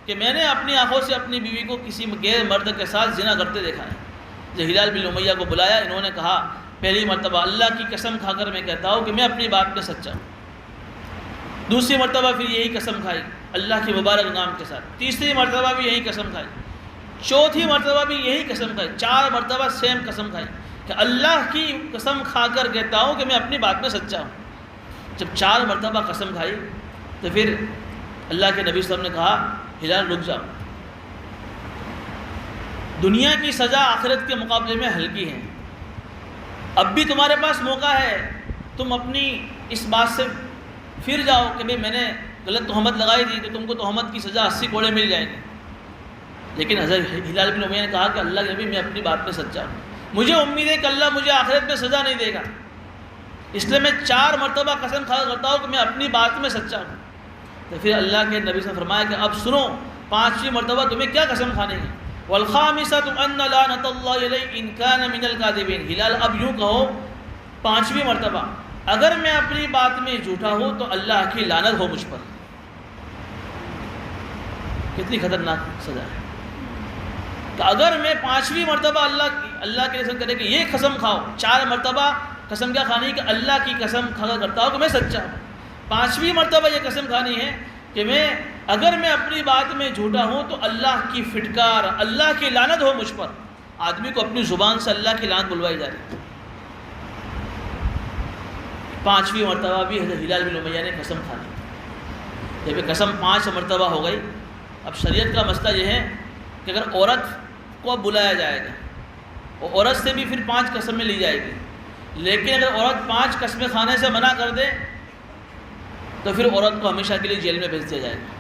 کہ میں نے اپنی آنکھوں سے اپنی بیوی کو کسی غیر مرد کے ساتھ زنا کرتے دیکھا ہے۔ جب ہلال بن امیہ کو بلایا، انہوں نے کہا پہلی مرتبہ اللہ کی قسم کھا کر میں کہتا ہوں کہ میں اپنی بات میں سچا ہوں۔ دوسری مرتبہ پھر یہی قسم کھائی اللہ کے مبارک نام کے ساتھ، تیسری مرتبہ بھی یہی قسم کھائی، چوتھی مرتبہ بھی یہی قسم کھائی، 4 مرتبہ سیم قسم کھائی کہ اللہ کی قسم کھا کر کہتا ہوں کہ میں اپنی بات میں سچا ہوں۔ جب 4 مرتبہ قسم کھائی تو پھر اللہ کے نبی صلی اللہ علیہ وسلم نے کہا ہلال رک جاؤ، دنیا کی سزا آخرت کے مقابلے میں ہلکی ہے، اب بھی تمہارے پاس موقع ہے، تم اپنی اس بات سے پھر جاؤ کہ بھئی میں نے غلط تہمت لگائی تھی تو تم کو تہمت کی سزا 80 کوڑے مل جائیں گے۔ لیکن حضرت ہلال بن امیہ نے کہا کہ اللہ کے نبی میں اپنی بات پہ سچا ہوں، مجھے امید ہے کہ اللہ مجھے آخرت میں سزا نہیں دے گا، اس لیے میں 4 مرتبہ قسم کھا کرتا ہوں کہ میں اپنی بات میں سچا ہوں۔ تو پھر اللہ کے نبی سے فرمایا کہ اب سنو 5ویں مرتبہ تمہیں کیا قسم کھانے ہے؟ وَالْخَامِسَةُ أَنَّ لَعْنَةَ اللَّهِ عَلَيْهِ إِنْ كَانَ مِنَ الْكَاذِبِينَ۔ ہلال اب یوں کہو 5ویں مرتبہ اگر میں اپنی بات میں جھوٹا ہوں تو اللہ کی لعنت ہو مجھ پر۔ کتنی خطرناک سزا ہے کہ اگر میں 5ویں مرتبہ اللہ کے قسم کرے کہ یہ قسم کھاؤ، 4 مرتبہ قسم کیا کھانی کہ اللہ کی قسم کھا کرتا ہوں کہ میں سچا ہوں، 5ویں مرتبہ یہ قسم کھانی ہے کہ اگر میں اپنی بات میں جھوٹا ہوں تو اللہ کی فٹکار، اللہ کی لعنت ہو مجھ پر۔ آدمی کو اپنی زبان سے اللہ کی لعنت بلوائی جا رہی ہے۔ 5ویں مرتبہ بھی حضرت ہلال بن امیہ نے قسم کھا لی۔ جب یہ قسم 5 مرتبہ ہو گئی، اب شریعت کا مسئلہ یہ ہے کہ اگر عورت کو اب بلایا جائے گا اور عورت سے بھی پھر 5 قسمیں لی جائے گی، لیکن اگر عورت 5 قسمیں کھانے سے منع کر دے تو پھر عورت کو ہمیشہ کے لیے جیل میں بھیج دیا جائے گا۔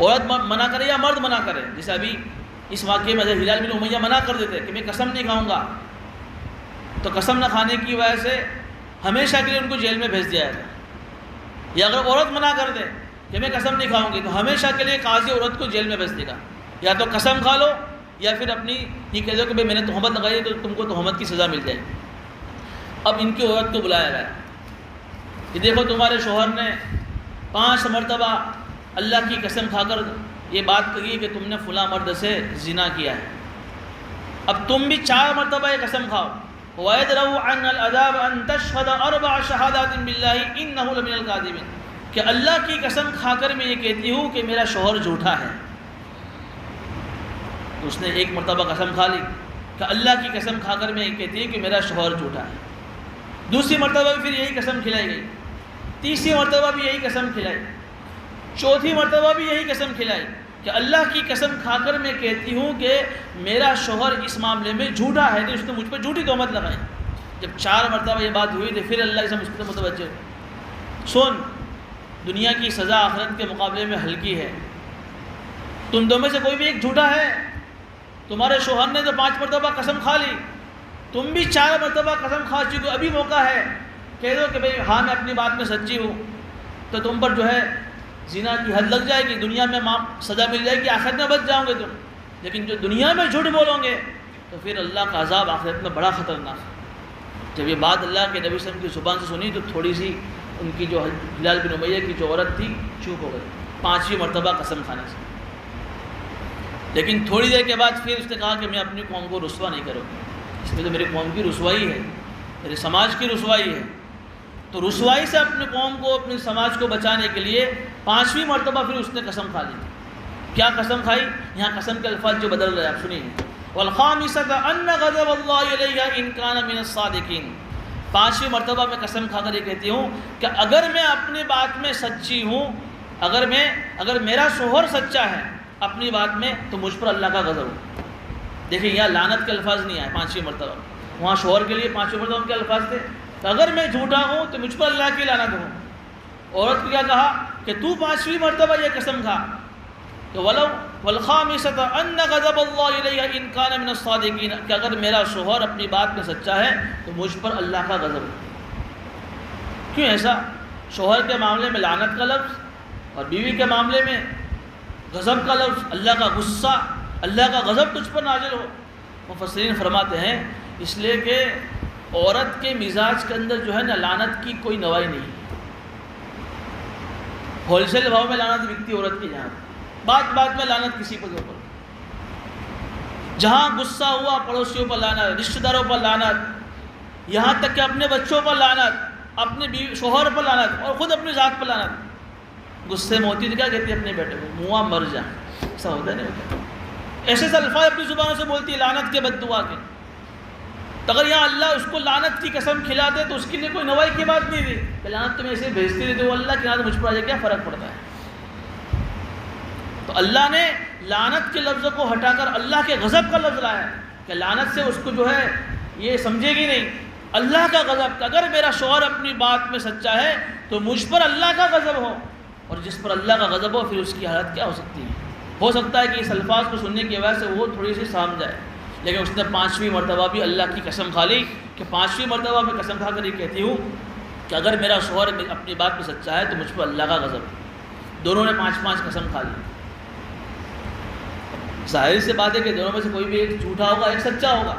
عورت منع کرے یا مرد منع کرے، جیسے ابھی اس واقعے میں ہلال بن امیہ منع کر دیتے کہ میں قسم نہیں کھاؤں گا، تو قسم نہ کھانے کی وجہ سے ہمیشہ کے لیے ان کو جیل میں بھیج دیا جائے گا۔ یا اگر عورت منع کر دے کہ میں قسم نہیں کھاؤں گی تو ہمیشہ کے لیے قاضی عورت کو جیل میں بھیج دے گا، یا تو قسم کھا لو یا پھر اپنی یہ کہہ دو کہ میں نے تہمت لگائی تو تم کو تہمت کی سزا مل جائے گی۔ اب ان کی عورت کو بلایا گیا کہ دیکھو تمہارے شوہر نے 5 مرتبہ اللہ کی قسم کھا کر یہ بات کہی کہ تم نے فلاں مرد سے زنا کیا ہے، اب تم بھی 4 مرتبہ یہ قسم کھاؤ۔ وَيَدْرَوْ عَنَّ الْعَذَابَ أَن تَشْهَدَ 4 شَهَادَاتٍ بِاللَّهِ إِنَّهُ لَمِنَ الْكَاذِبِينَ، کہ اللہ کی قسم کھا کر میں یہ کہتی ہوں کہ میرا شوہر جھوٹا ہے۔ تو اس نے 1 مرتبہ قسم کھا لی کہ اللہ کی قسم کھا کر میں یہ کہتی ہوں کہ میرا شوہر جھوٹا ہے۔ دوسری مرتبہ بھی پھر یہی قسم کھلائی گئی، تیسری مرتبہ بھی یہی قسم کھلائی، چوتھی مرتبہ بھی یہی قسم کھلائی کہ اللہ کی قسم کھا کر میں کہتی ہوں کہ میرا شوہر اس معاملے میں جھوٹا ہے۔ تو اس نے مجھ پہ جھوٹی تہمت لگائی۔ جب 4 مرتبہ یہ بات ہوئی تو پھر اللہ سے مجھ پر متوجہ، سن دنیا کی سزا آخرت کے مقابلے میں ہلکی ہے، تم دو میں سے کوئی بھی ایک جھوٹا ہے۔ تمہارے شوہر نے تو 5 مرتبہ قسم کھا لی، تم بھی 4 مرتبہ قسم کھا چکے، ابھی موقع ہے کہہ دو کہ بھئی ہاں میں اپنی بات میں سچی ہوں، تو تم پر جو ہے زنا کی حد لگ جائے گی، دنیا میں سزا مل جائے گی، آخرت میں بچ جاؤ گے تم۔ لیکن جو دنیا میں جھوٹ بولو گے تو پھر اللہ کا عذاب آخرت میں بڑا خطرناک ہے۔ جب یہ بات اللہ کے نبی صلی اللہ علیہ وسلم کی زبان سے سنی تو تھوڑی سی ان کی جو ہلال بن امیہ کی جو عورت تھی چوپ ہو گئی 5ویں مرتبہ قسم کھانے سے۔ لیکن تھوڑی دیر کے بعد پھر اس نے کہا کہ میں اپنی قوم کو رسوا نہیں کروں گا، اس میں تو میری قوم کی رسوائی ہے، میرے سماج کی رسوائی ہے۔ تو رسوائی سے اپنی قوم کو، اپنے سماج کو بچانے کے لیے 5ویں مرتبہ پھر اس نے قسم کھا لی۔ کیا قسم کھائی؟ یہاں قسم کے الفاظ جو بدل رہے ہیں آپ سنیے۔ وَالْخَامِسَةَ أَنَّ غَضَبَ اللَّهِ عَلَيْهَا إِن كَانَ مِنَ الصَّادِقِينَ، 5ویں مرتبہ میں قسم کھا کر یہ کہتی ہوں کہ اگر میں اپنی بات میں سچی ہوں، اگر میرا شوہر سچا ہے اپنی بات میں، تو مجھ پر اللہ کا غضب ہو۔ دیکھیں یہاں لعنت کے الفاظ نہیں آئے 5ویں مرتبہ، وہاں شوہر کے لیے 5ویں مرتبہ ان کے الفاظ تھے کہ اگر میں جھوٹا ہوں تو مجھ پر اللہ کی لعنت ہو۔ عورت کو کیا کہا کہ تو 5ویں مرتبہ یہ قسم کھا کہ وَالْخَامِسَةَ أَنَّ غَضَبَ اللَّهِ عَلَيْهَا إِن كَانَ مِنَ الصَّادِقِينَ، کہ اگر میرا شوہر اپنی بات میں سچا ہے تو مجھ پر اللہ کا غضب ہو۔ کیوں ایسا؟ شوہر کے معاملے میں لعنت کا لفظ اور بیوی کے معاملے میں غضب کا لفظ، اللہ کا غصہ، اللہ کا غضب تجھ پر نازل ہو۔ مفسرین فرماتے ہیں اس لیے کہ عورت کے مزاج کے اندر جو ہے نا لعنت کی کوئی نوائی نہیں، ہول سیل بھاؤ میں لعنت بکتی عورت کی، جہاں بات میں لعنت کسی پر اوپر، جہاں غصہ ہوا پڑوسیوں پر لعنت، رشتہ داروں پر لعنت، یہاں تک کہ اپنے بچوں پر لعنت، اپنے بیوی شوہر پر لعنت اور خود اپنی ذات پر لعنت۔ غصے میں ہوتی تو کیا کہتی ہے اپنے بیٹے کو، منہ مر جا، ایسا ہوتا نہیں ہوتا، ایسے الفاظ اپنی زبانوں سے بولتی ہے لعنت کے بد دعا کے۔ تو اگر یہاں اللہ اس کو لعنت کی قسم کھلاتے تو اس کے لیے کوئی نوائی کی بات نہیں تھی کہ لعنت تمہیں ایسے بھیجتی رہتی، وہ اللہ کی لعنت مجھ پر آ جائے کیا فرق پڑتا ہے۔ تو اللہ نے لعنت کے لفظ کو ہٹا کر اللہ کے غضب کا لفظ لایا کہ لعنت سے اس کو جو ہے یہ سمجھے گی نہیں، اللہ کا غضب، کہ اگر میرا شوہر اپنی بات میں سچا ہے تو مجھ پر اللہ کا غضب ہو، اور جس پر اللہ کا غضب ہو پھر اس کی حالت کیا ہو سکتی ہے؟ ہو سکتا ہے کہ اس الفاظ کو سننے کی وجہ سے وہ تھوڑی سی سام جائے، لیکن اس نے 5ویں مرتبہ بھی اللہ کی قسم کھا لی کہ 5ویں مرتبہ میں قسم کھا کر یہ کہتی ہوں کہ اگر میرا شوہر اپنی بات میں سچا ہے تو مجھ پر اللہ کا غضب ہے۔ دونوں نے 5 قسم کھا لی۔ ظاہر سی بات ہے کہ دونوں میں سے کوئی بھی ایک جھوٹا ہوگا، ایک سچا ہوگا۔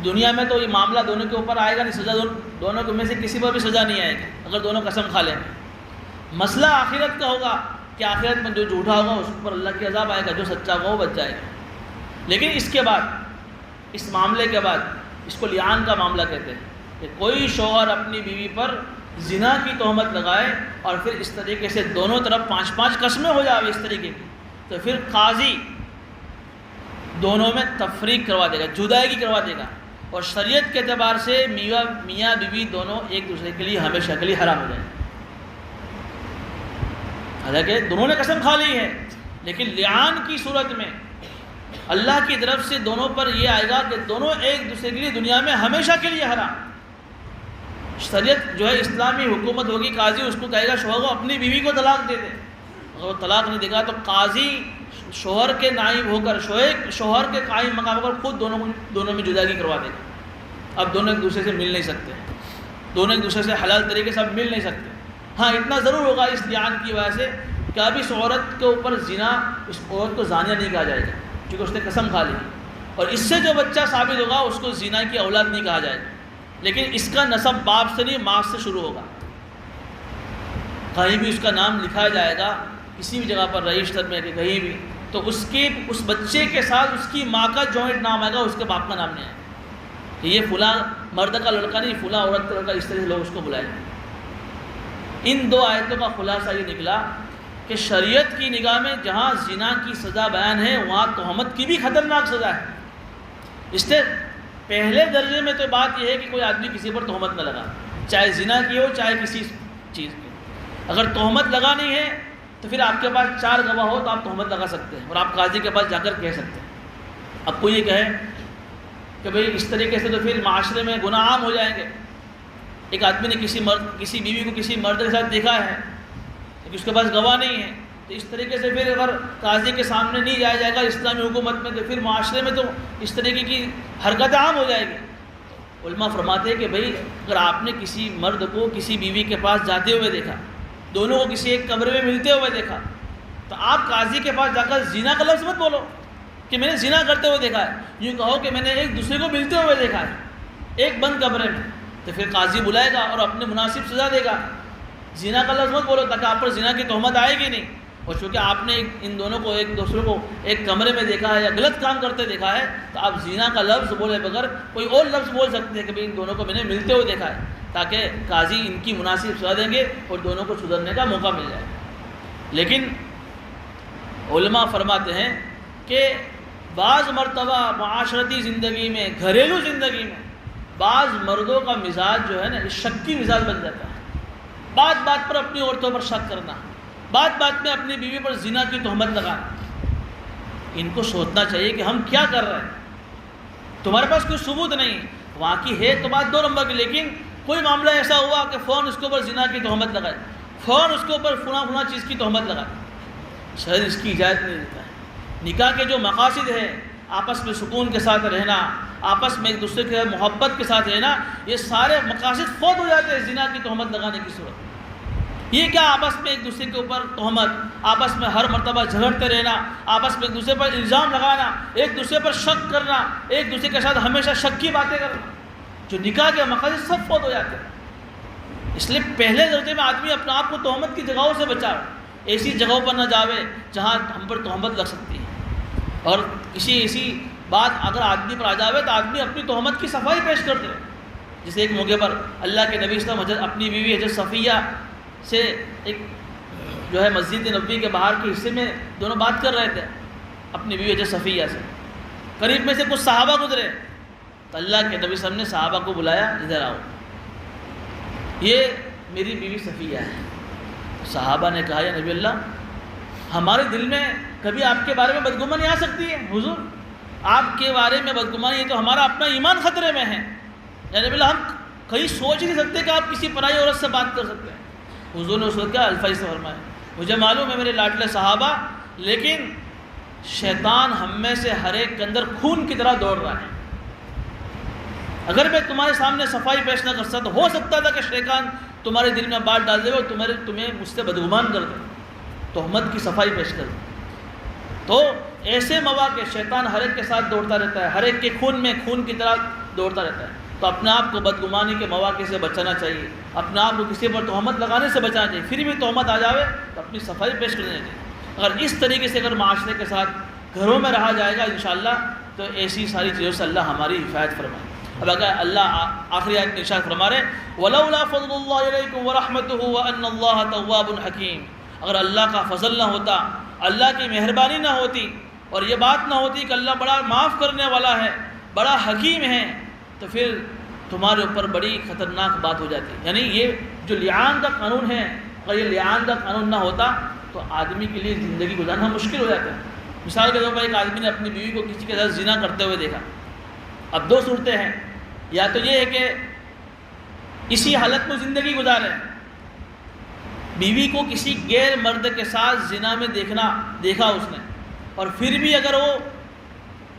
دنیا میں تو یہ معاملہ دونوں کے اوپر آئے گا نہیں، سزا دونوں میں سے کسی پر بھی سزا نہیں آئے گی اگر دونوں قسم کھا لیں۔ مسئلہ آخرت کا ہوگا کہ آخرت میں جو جھوٹا ہوگا اس پر اللہ کی عذاب آئے گا، جو سچا ہوگا وہ بچ جائے گا۔ لیکن اس کے بعد، اس معاملے کے بعد، اس کو لیان کا معاملہ کہتے ہیں کہ کوئی شوہر اپنی بیوی پر زنا کی تہمت لگائے اور پھر اس طریقے سے دونوں طرف 5 قسمیں ہو جائے اس طریقے کی، تو پھر قاضی دونوں میں تفریق کروا دے گا، جدائی کروا دے گا، اور شریعت کے اعتبار سے میاں بیوی دونوں ایک دوسرے کے لیے ہمیشہ کے لیے حرام ہو جائیں۔ حالانکہ دونوں نے قسم کھا لی ہے، لیکن لعان کی صورت میں اللہ کی طرف سے دونوں پر یہ آئے گا کہ دونوں ایک دوسرے کے لیے دنیا میں ہمیشہ کے لیے حرام۔ شریعت جو ہے اسلامی حکومت ہوگی، قاضی اس کو کہے گا شوہر کو اپنی بیوی کو طلاق دے دے، اگر وہ طلاق نہیں دے گا تو قاضی شوہر کے نائب ہو کر شوہر کے قائم مقام پر خود دونوں میں جدائی کروا دے گا۔ اب دونوں ایک دوسرے سے مل نہیں سکتے، دونوں ایک دوسرے سے حلال طریقے سے اب مل نہیں سکتے۔ ہاں اتنا ضرور ہوگا اس لعان کی وجہ سے کہ اب اس عورت کے اوپر زنا، اس عورت کو زانیہ نہیں کہا جائے گا کیونکہ اس نے قسم کھا لی، اور اس سے جو بچہ ثابت ہوگا اس کو زنا کی اولاد نہیں کہا جائے گا، لیکن اس کا نسب باپ سے نہیں ماں سے شروع ہوگا. کہیں بھی اس کا نام لکھا جائے گا کسی بھی جگہ پر رجسٹر میں کہ کہیں بھی، تو اس بچے کے ساتھ اس کی ماں کا جوائنٹ نام آئے گا، اس کے باپ کا نام نہیں آئے گا کہ یہ فلاں مرد کا لڑکا نہیں، فلاں عورت کا لڑکا، اس طرح سے لوگ اس کو بلائیں گے. ان دو آیتوں کا خلاصہ یہ نکلا کہ شریعت کی نگاہ میں جہاں زنا کی سزا بیان ہے وہاں تہمت کی بھی خطرناک سزا ہے. اس سے پہلے درجے میں تو بات یہ ہے کہ کوئی آدمی کسی پر تہمت نہ لگا، چاہے زنا کی ہو چاہے کسی چیز کی. اگر تہمت لگانی ہے تو پھر آپ کے پاس 4 گواہ ہو تو آپ تہمت لگا سکتے ہیں اور آپ قاضی کے پاس جا کر کہہ سکتے ہیں. اب کوئی یہ کہے کہ بھئی اس طریقے سے تو پھر معاشرے میں گناہ عام ہو جائیں گے. ایک آدمی نے کسی بیوی کو کسی مرد کے ساتھ دیکھا ہے لیکن اس کے پاس گواہ نہیں ہے، تو اس طریقے سے پھر اگر قاضی کے سامنے نہیں جایا جائے گا اسلامی حکومت میں تو پھر معاشرے میں تو اس طریقے کی حرکتیں عام ہو جائے گی. علماء فرماتے ہیں کہ بھئی اگر آپ نے کسی مرد کو کسی بیوی کے پاس جاتے ہوئے دیکھا، دونوں کو کسی ایک کمرے میں ملتے ہوئے دیکھا، تو آپ قاضی کے پاس جا کر زنا کا لفظ مت بولو کہ میں نے زنا کرتے ہوئے دیکھا ہے. یوں کہو کہ میں نے ایک دوسرے کو ملتے ہوئے دیکھا ہے ایک بند کمرے میں. تو پھر قاضی بلائے گا اور اپنے مناسب سزا دے گا. زنا کا لفظ مت بولو تاکہ آپ پر زنا کی تہمت آئے گی نہیں. اور چونکہ آپ نے ان دونوں کو ایک دوسرے کو ایک کمرے میں دیکھا ہے یا غلط کام کرتے دیکھا ہے تو آپ زنا کا لفظ بولے بغیر کوئی اور لفظ بول سکتے ہیں کہ بھئی ان دونوں کو میں نے ملتے ہوئے دیکھا ہے، تاکہ قاضی ان کی مناسب سزا دیں گے اور دونوں کو سدھرنے کا موقع مل جائے. لیکن علماء فرماتے ہیں کہ بعض مرتبہ معاشرتی زندگی میں، گھریلو زندگی میں بعض مردوں کا مزاج جو ہے نا شکی مزاج بن جاتا ہے. بات بات پر اپنی عورتوں پر شک کرنا، بات بات میں اپنی بیوی پر زنا کی تہمت لگانا. ان کو سوچنا چاہیے کہ ہم کیا کر رہے ہیں. تمہارے پاس کوئی ثبوت نہیں، وہاں کی ہے تو بات 2 نمبر کی، لیکن کوئی معاملہ ایسا ہوا کہ فون اس کے اوپر زنا کی تہمت لگائے، فون اس کے اوپر فلاں چیز کی تہمت لگائے. شاید اس کی اجازت نہیں دیتا ہے. نکاح کے جو مقاصد ہے، آپس میں سکون کے ساتھ رہنا، آپس میں ایک دوسرے کے محبت کے ساتھ رہنا، یہ سارے مقاصد فوت ہو جاتے ہیں زنا کی تہمت لگانے کی صورت. یہ کیا آپس میں ایک دوسرے کے اوپر تہمت، آپس میں ہر مرتبہ جھگڑتے رہنا، آپس میں ایک دوسرے پر الزام لگانا، ایک دوسرے پر شک کرنا، ایک دوسرے کے ساتھ ہمیشہ شک کی باتیں کرنا، جو نکاح کے مقاصد سب فوت ہو جاتے ہیں. اس لیے پہلے درجے میں آدمی اپنے آپ کو تہمت کی جگہوں سے بچاؤ. ایسی جگہوں پر نہ جاوے جہاں ہم پر تہمت لگ سکتی ہے. اور کسی ایسی بات اگر آدمی پر آ جاوے تو آدمی اپنی تہمت کی صفائی پیش کر دے. جیسے ایک موقع پر اللہ کے نبی صلی اللہ علیہ وسلم اپنی بیوی حضرت صفیہ سے ایک جو ہے مسجد نبوی کے باہر کے حصے میں دونوں بات کر رہے تھے اپنی بیوی حضرت صفیہ سے. قریب میں سے کچھ صحابہ گزرے تو اللہ کے نبی صلی اللہ علیہ وسلم نے صحابہ کو بلایا، ادھر آؤ، یہ میری بیوی صفیہ ہے. صحابہ نے کہا یا نبی اللہ، ہمارے دل میں کبھی آپ کے بارے میں بدگمانی آ سکتی ہے؟ حضور آپ کے بارے میں بدگمانی ہے تو ہمارا اپنا ایمان خطرے میں ہے. یا نبی اللہ، ہم کہیں سوچ نہیں سکتے کہ آپ کسی پرائی عورت سے بات کر سکتے ہیں. حضور نے اس وقت کیا الفاظ سے فرمایا، مجھے معلوم ہے میرے لاڈلے صحابہ، لیکن شیطان ہم میں سے ہر ایک کے اندر خون کی طرح دوڑ رہا ہے. اگر میں تمہارے سامنے صفائی پیش نہ کر سکتا تو ہو سکتا تھا کہ شیطان تمہارے دل میں بات ڈال دے اور تمہیں مجھ سے بدگمان کر دے، تہمت کی صفائی پیش کر دے. تو ایسے مواقع شیطان ہر ایک کے ساتھ دوڑتا رہتا ہے، ہر ایک کے خون میں خون کی طرح دوڑتا رہتا ہے. تو اپنے آپ کو بدگمانی کے مواقع سے بچانا چاہیے، اپنے آپ کو کسی پر تہمت لگانے سے بچانا چاہیے. پھر بھی تہمت آ جاوے تو اپنی صفائی پیش کرنی چاہیے. اگر اس طریقے سے اگر معاشرے کے ساتھ گھروں میں رہا جائے گا انشاءاللہ تو ایسی ساری چیزوں سے اللہ ہماری حفاظت فرمائے. اب اگر اللہ آخری آیت میں ارشاد فرما رہے وَلَوْلَا فَضْلُ اللَّهِ عَلَيْكُمْ وَرَحْمَتُهُ وَأَنَّ اللَّهَ تَوَّابٌ حَكِيمٌ. اگر اللہ کا فضل نہ ہوتا، اللہ کی مہربانی نہ ہوتی اور یہ بات نہ ہوتی کہ اللہ بڑا معاف کرنے والا ہے، بڑا حکیم ہے، تو پھر تمہارے اوپر بڑی خطرناک بات ہو جاتی. یعنی یہ جو لعان کا قانون ہے، اگر یہ لعان کا قانون نہ ہوتا تو آدمی کے لیے زندگی گزارنا مشکل ہو جاتا ہے. مثال کے طور پر ایک آدمی نے اپنی بیوی کو کسی کے ساتھ زنا کرتے ہوئے دیکھا. اب 2 صورتیں ہیں، یا تو یہ ہے کہ اسی حالت میں زندگی گزارے، بیوی کو کسی غیر مرد کے ساتھ زنا میں دیکھا اس نے، اور پھر بھی اگر وہ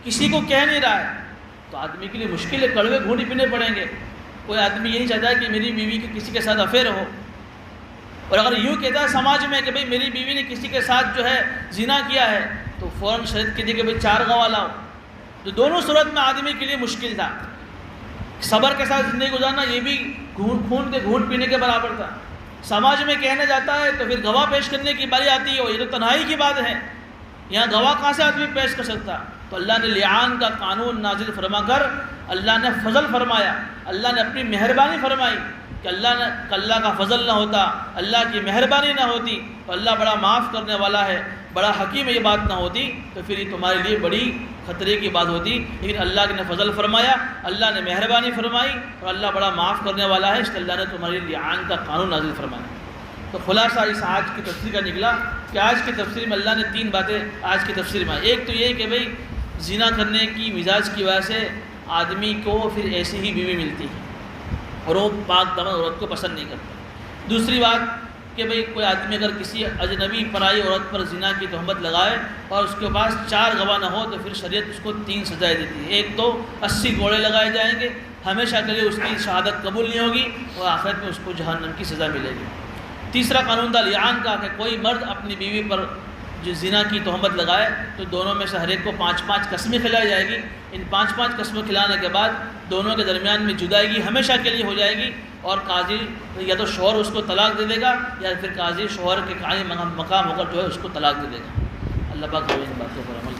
کسی کو کہہ نہیں رہا ہے تو آدمی کے لیے مشکل ہے، کڑوے گھونٹ پینے پڑیں گے. کوئی آدمی یہ نہیں چاہتا ہے کہ میری بیوی کے کسی کے ساتھ افیئر ہو، اور اگر یوں کہتا ہے سماج میں کہ بھئی میری بیوی نے کسی کے ساتھ جو ہے زنا کیا ہے تو فوراً شریعت کہتی ہے کہ بھئی 4 گواہ لاؤ. تو دونوں صورت میں آدمی کے لیے مشکل تھا. صبر کے ساتھ زندگی گزارنا یہ بھی خون کے گھونٹ پینے کے برابر تھا. سماج میں کہنے جاتا ہے تو پھر گواہ پیش کرنے کی باری آتی ہے، یہ تو تنہائی کی بات ہے، یہاں گواہ کہاں سے آدمی پیش کر سکتا؟ تو اللہ نے لعان کا قانون نازل فرما کر اللہ نے فضل فرمایا، اللہ نے اپنی مہربانی فرمائی کہ اللہ کا فضل نہ ہوتا، اللہ کی مہربانی نہ ہوتی، تو اللہ بڑا معاف کرنے والا ہے، بڑا حکیم، یہ بات نہ ہوتی تو پھر یہ تمہارے لیے بڑی خطرے کی بات ہوتی. لیکن اللہ نے فضل فرمایا، اللہ نے مہربانی فرمائی اور اللہ بڑا معاف کرنے والا ہے، اس لیے اللہ نے تمہارے لیے لعان کا قانون نازل فرمایا. تو خلاصہ اس آج کی تفسیر کا نکلا کہ آج کی تفسیر میں اللہ نے 3 باتیں آج کی تفسیر میں. ایک تو یہ کہ بھئی زنا کرنے کی مزاج کی وجہ سے آدمی کو پھر ایسی ہی بیوی ملتی ہے اور وہ پاک دامن عورت کو پسند نہیں کرتا. دوسری بات کہ بھئی کوئی آدمی اگر کسی اجنبی پرائی عورت پر زنا کی تہمت لگائے اور اس کے پاس 4 گواہ نہ ہو تو پھر شریعت اس کو 3 سزائیں دیتی ہے. ایک تو 80 کوڑے لگائے جائیں گے، ہمیشہ کے لیے اس کی شہادت قبول نہیں ہوگی اور آخرت میں اس کو جہنم کی سزا ملے گی. تیسرا قانون تھا لعان کا کہ کوئی مرد اپنی بیوی پر جو زنا کی تہمت لگائے تو دونوں میں سے ہر ایک کو 5-5 قسمیں کھلائی جائے گی. ان 5-5 قسمیں کھلانے کے بعد دونوں کے درمیان میں جدائی ہمیشہ کے لیے ہو جائے گی اور قاضی یا تو شوہر اس کو طلاق دے دے گا یا پھر قاضی شوہر کے قائم مقام ہو کر جو ہے اس کو طلاق دے دے گا. اللہ پاک ان باتوں پر عمل